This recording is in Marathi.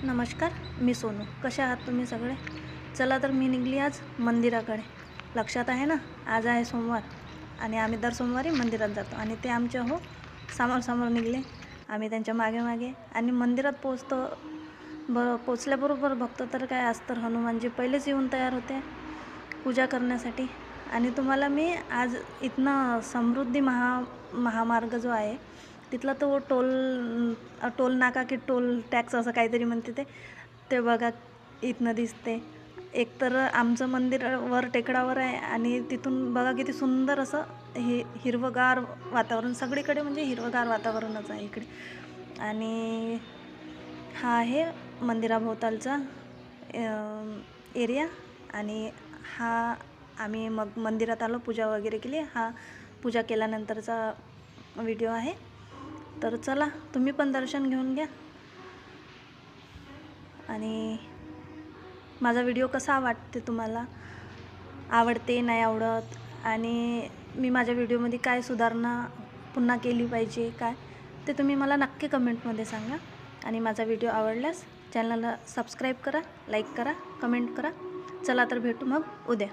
नमस्कार, मी सोनू. कसे आहात तुम्ही सगळे? चला तर मी निघाली आज मंदिराकडे. लक्षात आहे ना, आज आहे सोमवार आणि आम्ही दर सोमवारी मंदिरात जातो आणि ते आमच्या समोर निघाले. आम्ही त्यांच्या मागे आणि मंदिरात पोचल्याबरोबर बघतो तर काय, आज तर हनुमानजी पहिलेच येऊन तयार होते पूजा करण्यासाठी. आणि तुम्हाला मी आज इथनं समृद्धी महामार्ग जो आहे तिथला तो टोल नाका की टोल टॅक्स असं काहीतरी म्हणते ते बघा इथनं दिसते. एकतर आमचं मंदिर वर टेकडावर आहे आणि तिथून बघा किती सुंदर असं हिरवंगार वातावरण, सगळीकडे म्हणजे हिरवंगार वातावरणच आहे इकडे. आणि हा आहे मंदिराभोवतालचा एरिया. आणि हा आम्ही मग मंदिरात आलो, पूजा वगैरे केली. हा पूजा केल्यानंतरचा व्हिडिओ आहे. तर चला, तुम्ही पण दर्शन घेऊन घ्या. आणि माझा व्हिडिओ कसा वाटते तुम्हाला, आवडते नाही आवडत, आणि मी माझ्या व्हिडिओमध्ये काय सुधारणा पुन्हा केली पाहिजे काय, ते तुम्ही मला नक्की कमेंटमध्ये सांगा. आणि माझा व्हिडिओ आवडल्यास चॅनलला सबस्क्राईब करा, लाईक करा, कमेंट करा. चला तर भेटू मग उद्या.